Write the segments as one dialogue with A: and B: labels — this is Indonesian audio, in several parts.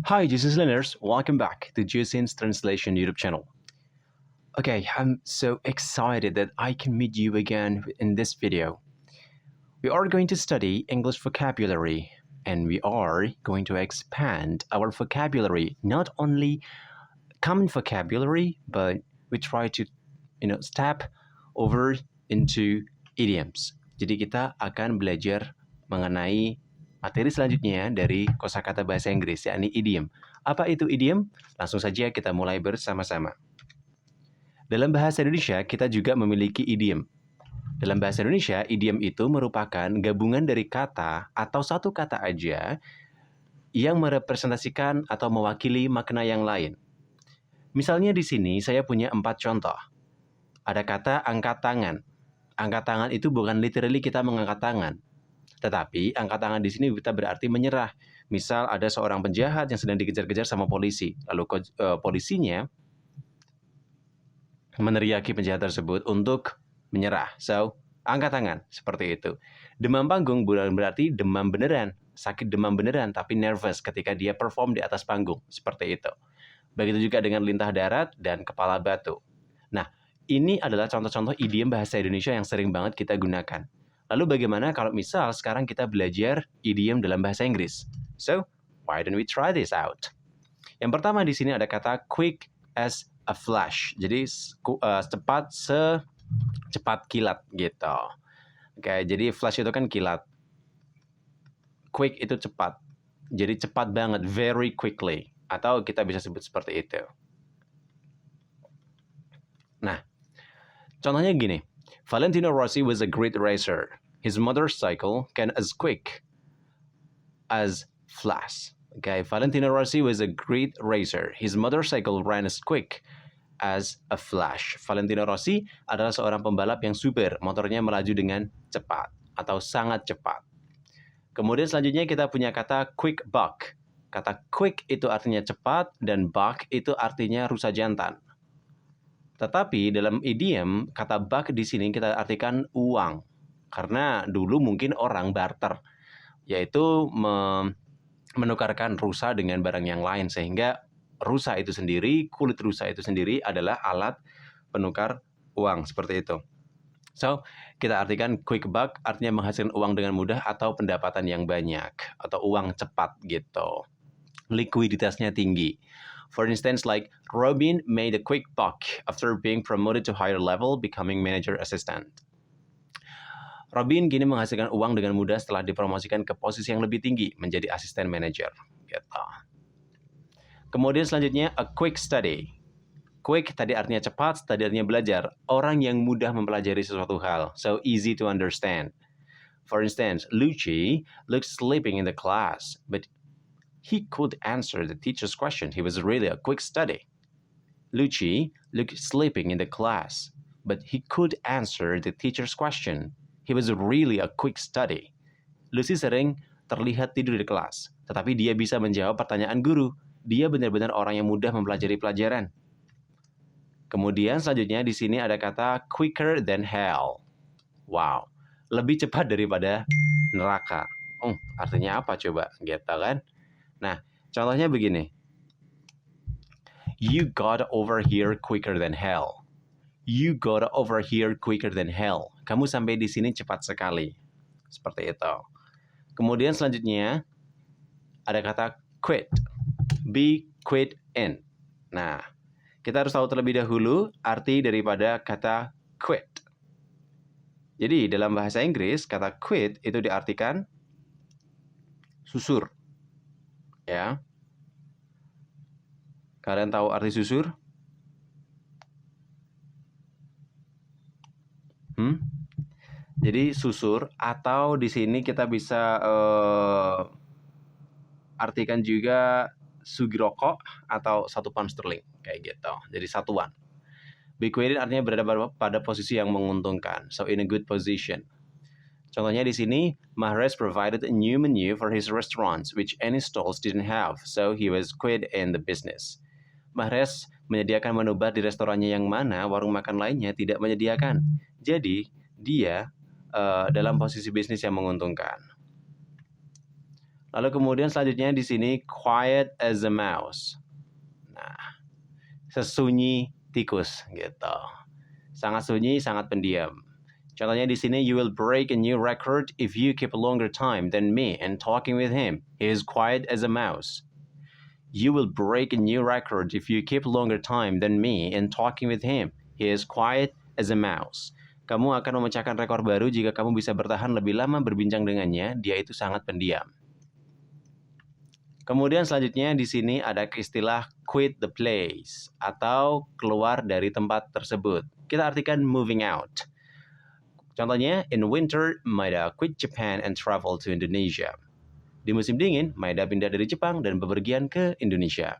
A: Hi, Jason learners. Welcome back to Jason's Translation YouTube channel. Okay, I'm so excited that I can meet you again in this video. We are going to study English vocabulary, and we are going to expand our vocabulary, not only common vocabulary, but we try to, step over into idioms. Jadi kita akan belajar mengenai materi selanjutnya dari kosakata bahasa Inggris, yakni idiom. Apa itu idiom? Langsung saja kita mulai bersama-sama. Dalam bahasa Indonesia, kita juga memiliki idiom. Dalam bahasa Indonesia, idiom itu merupakan gabungan dari kata atau satu kata aja yang merepresentasikan atau mewakili makna yang lain. Misalnya di sini saya punya 4 contoh. Ada kata angkat tangan. Angkat tangan itu bukan literally kita mengangkat tangan. Tetapi angkat tangan di sini kita berarti menyerah. Misal ada seorang penjahat yang sedang dikejar-kejar sama polisi. Lalu polisinya meneriaki penjahat tersebut untuk menyerah. So, angkat tangan. Seperti itu. Demam panggung bukan berarti demam beneran. Sakit demam beneran, tapi nervous ketika dia perform di atas panggung. Seperti itu. Begitu juga dengan lintah darat dan kepala batu. Nah, ini adalah contoh-contoh idiom bahasa Indonesia yang sering banget kita gunakan. Lalu bagaimana kalau misal sekarang kita belajar idiom dalam bahasa Inggris? So, why don't we try this out? Yang pertama di sini ada kata quick as a flash. Jadi secepat kilat gitu. Oke, jadi flash itu kan kilat. Quick itu cepat. Jadi cepat banget, very quickly. Atau kita bisa sebut seperti itu. Nah, contohnya gini. Valentino Rossi was a great racer. His motorcycle can as quick as flash. Okay, Valentino Rossi was a great racer. His motorcycle ran as quick as a flash. Valentino Rossi adalah seorang pembalap yang super. Motornya melaju dengan cepat atau sangat cepat. Kemudian selanjutnya kita punya kata quick buck. Kata quick itu artinya cepat dan buck itu artinya rusa jantan. Tetapi dalam idiom, kata buck di sini kita artikan uang. Karena dulu mungkin orang barter, yaitu menukarkan rusa dengan barang yang lain. Sehingga rusa itu sendiri, kulit rusa itu sendiri adalah alat penukar uang. Seperti itu. So, kita artikan quick buck artinya menghasilkan uang dengan mudah atau pendapatan yang banyak. Atau uang cepat gitu. Likuiditasnya tinggi. For instance, like Robin made a quick buck after being promoted to higher level, becoming manager assistant. Robin kini menghasilkan uang dengan mudah setelah dipromosikan ke posisi yang lebih tinggi, menjadi asisten manajer. Gitu. Kemudian selanjutnya, a quick study. Quick tadi artinya cepat, tadi artinya belajar. Orang yang mudah mempelajari sesuatu hal, so easy to understand. For instance, Lucci looked sleeping in the class, but he could answer the teacher's question. He was really a quick study. Lucci looked sleeping in the class, but he could answer the teacher's question. He was really a quick study. Lucy sering terlihat tidur di kelas, tetapi dia bisa menjawab pertanyaan guru. Dia benar-benar orang yang mudah mempelajari pelajaran. Kemudian selanjutnya di sini ada kata quicker than hell. Wow, lebih cepat daripada neraka. Artinya apa coba? Gitu kan? Nah, contohnya begini. You got over here quicker than hell. You got over here quicker than hell. Kamu sampai di sini cepat sekali. Seperti itu. Kemudian selanjutnya ada kata quit. Be quit in. Nah, kita harus tahu terlebih dahulu arti daripada kata quit. Jadi, dalam bahasa Inggris, kata quit itu diartikan susur. Ya. Kalian tahu arti susur? Jadi susur atau di sini kita bisa artikan juga sugiroko atau 1 pound sterling kayak gitu. Jadi satuan. Be quitted artinya berada pada posisi yang menguntungkan. So in a good position. Contohnya di sini, Mahrez provided a new menu for his restaurants which any stalls didn't have, so he was quit in the business. Mahrez menyediakan menu bar di restorannya yang mana warung makan lainnya tidak menyediakan. Jadi, dia dalam posisi bisnis yang menguntungkan. Lalu kemudian selanjutnya di sini quiet as a mouse. Nah, sesunyi tikus gitu. Sangat sunyi, sangat pendiam. Contohnya di sini, you will break a new record if you keep a longer time than me and talking with him. He is quiet as a mouse. You will break a new record if you keep a longer time than me and talking with him. He is quiet as a mouse. Kamu akan memecahkan rekor baru jika kamu bisa bertahan lebih lama berbincang dengannya. Dia itu sangat pendiam. Kemudian selanjutnya di sini ada istilah quit the place atau keluar dari tempat tersebut. Kita artikan moving out. Contohnya, in winter, Maida quit Japan and travel to Indonesia. Di musim dingin, Maida pindah dari Jepang dan bepergian ke Indonesia.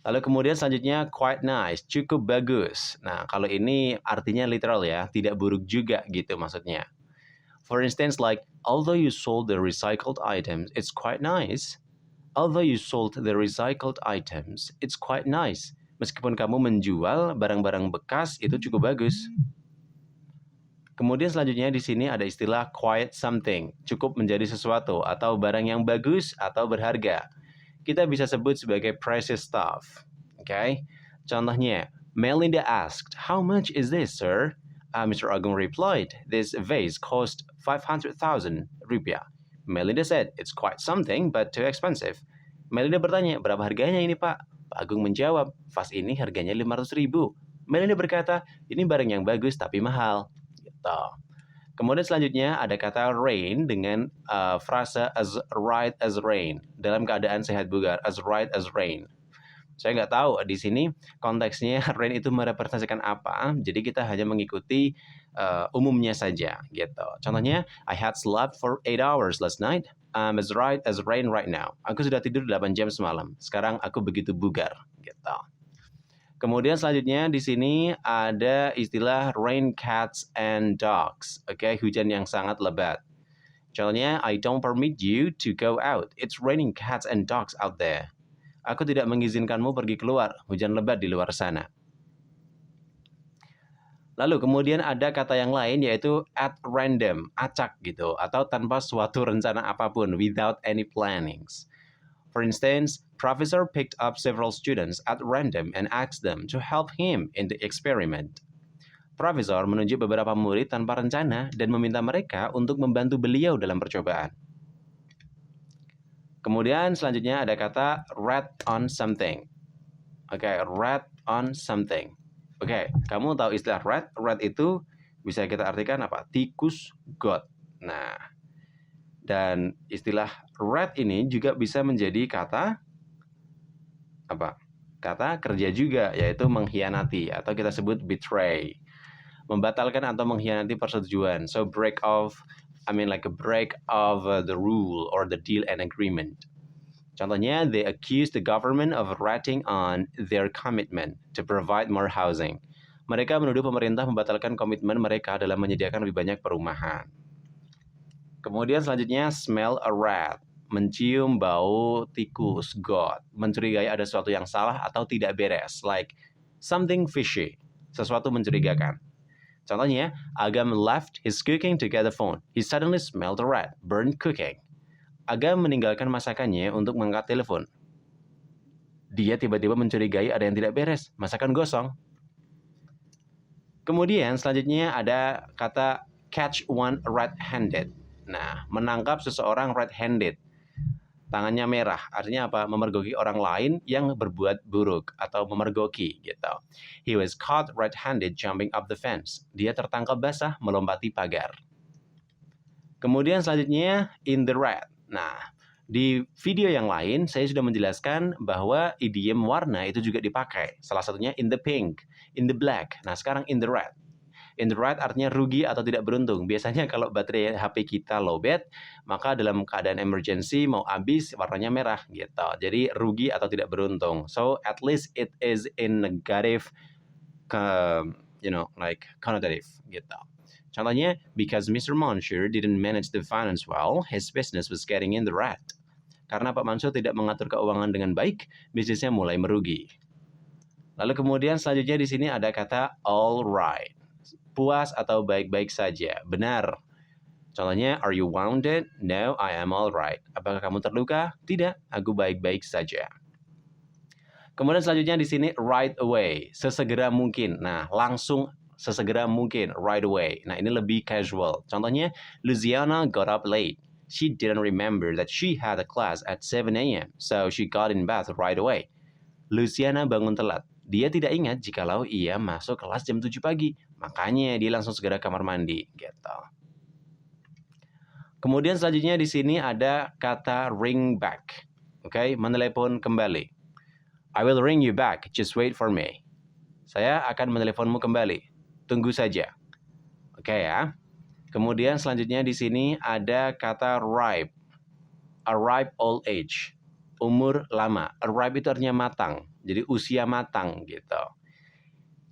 A: Lalu kemudian selanjutnya quite nice, cukup bagus. Nah, kalau ini artinya literal ya, tidak buruk juga gitu maksudnya. For instance, like, although you sold the recycled items, it's quite nice. Although you sold the recycled items, it's quite nice. Meskipun kamu menjual barang-barang bekas, itu cukup bagus. Kemudian selanjutnya di sini ada istilah quiet something, cukup menjadi sesuatu atau barang yang bagus atau berharga. Kita bisa sebut sebagai precious stuff. Okay? Contohnya, Melinda asked, "How much is this, sir?" Mr. Agung replied, "This vase cost 500,000 rupiah." Melinda said, "It's quite something, but too expensive." Melinda bertanya, "Berapa harganya ini, Pak?" Pak Agung menjawab, "Vas ini harganya 500.000." Melinda berkata, "Ini barang yang bagus tapi mahal." Gitu. Kemudian selanjutnya ada kata rain dengan frase as right as rain, dalam keadaan sehat bugar, as right as rain. Saya nggak tahu di sini konteksnya rain itu merepresentasikan apa, jadi kita hanya mengikuti umumnya saja gitu. Contohnya, I had slept for 8 hours last night. I'm as right as rain right now. Aku sudah tidur 8 jam semalam. Sekarang aku begitu bugar gitu. Kemudian selanjutnya di sini ada istilah rain cats and dogs. Oke, hujan yang sangat lebat. Contohnya, I don't permit you to go out. It's raining cats and dogs out there. Aku tidak mengizinkanmu pergi keluar. Hujan lebat di luar sana. Lalu kemudian ada kata yang lain yaitu at random, acak gitu, atau tanpa suatu rencana apapun, without any plannings. For instance, Professor picked up several students at random and asked them to help him in the experiment. Profesor menunjuk beberapa murid tanpa rencana dan meminta mereka untuk membantu beliau dalam percobaan. Kemudian selanjutnya ada kata rat on something. Oke, rat on something. Oke, kamu tahu istilah rat? Rat itu bisa kita artikan apa? Tikus got. Nah, dan istilah rat ini juga bisa menjadi kata apa? Kata kerja juga, yaitu mengkhianati atau kita sebut betray. Membatalkan atau mengkhianati persetujuan. So break of the rule or the deal and agreement. Contohnya, they accuse the government of ratting on their commitment to provide more housing. Mereka menuduh pemerintah membatalkan komitmen mereka dalam menyediakan lebih banyak perumahan. Kemudian selanjutnya, smell a rat. Mencium bau tikus, got. Mencurigai ada sesuatu yang salah atau tidak beres. Like, something fishy. Sesuatu mencurigakan. Contohnya, Agam left his cooking to get the phone. He suddenly smelled a rat, burned cooking. Agam meninggalkan masakannya untuk mengangkat telepon. Dia tiba-tiba mencurigai ada yang tidak beres, masakan gosong. Kemudian selanjutnya ada kata catch one red-handed. Nah, menangkap seseorang red-handed. Tangannya merah, artinya apa? Memergoki orang lain yang berbuat buruk atau memergoki gitu. He was caught red-handed jumping up the fence. Dia tertangkap basah melompati pagar. Kemudian selanjutnya in the red. Nah, di video yang lain saya sudah menjelaskan bahwa idiom warna itu juga dipakai. Salah satunya in the pink, in the black. Nah, sekarang in the red. In the red artinya rugi atau tidak beruntung. Biasanya kalau baterai HP kita lowbat, maka dalam keadaan emergency mau habis warnanya merah gitu. Jadi rugi atau tidak beruntung. So at least it is in negative, connotative gitu. Contohnya, because Mr. Mansur didn't manage the finance well, his business was getting in the red. Karena Pak Mansur tidak mengatur keuangan dengan baik, bisnisnya mulai merugi. Lalu kemudian selanjutnya di sini ada kata all right. Puas atau baik-baik saja, benar. Contohnya, are you wounded? No, I am alright. Apakah kamu terluka? Tidak, aku baik-baik saja. Kemudian selanjutnya di sini right away, sesegera mungkin. Nah, langsung sesegera mungkin, right away. Nah, ini lebih casual. Contohnya, Luciana got up late. She didn't remember that she had a class at 7 a.m. So she got in bed right away. Luciana bangun telat. Dia tidak ingat jikalau ia masuk kelas jam 7 pagi. Makanya dia langsung segera kamar mandi. Gitu. Kemudian selanjutnya di sini ada kata ring back. Oke, menelepon kembali. I will ring you back, just wait for me. Saya akan meneleponmu kembali. Tunggu saja. Oke ya. Kemudian selanjutnya di sini ada kata ripe. A ripe old age. Umur lama. A ripe itu artinya matang. Jadi usia matang gitu.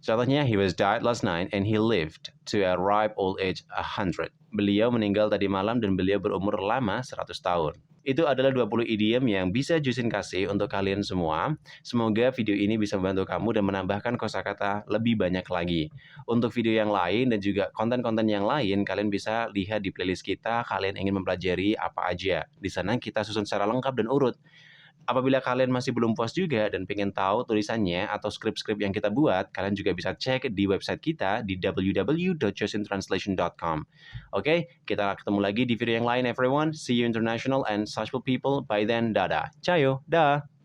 A: Contohnya, he was died last night and he lived to a ripe old age 100. Beliau meninggal tadi malam dan beliau berumur lama 100 tahun. Itu adalah 20 idiom yang bisa Jusin kasih untuk kalian semua. Semoga video ini bisa membantu kamu dan menambahkan kosakata lebih banyak lagi. Untuk video yang lain dan juga konten-konten yang lain, kalian bisa lihat di playlist kita. Kalian ingin mempelajari apa aja. Di sana kita susun secara lengkap dan urut. Apabila kalian masih belum puas juga dan pengen tahu tulisannya atau skrip-skrip yang kita buat, kalian juga bisa cek di website kita di www.jusintranslation.com. Oke, kita ketemu lagi di video yang lain everyone. See you international and successful people. By then, dadah. Ciao, dah.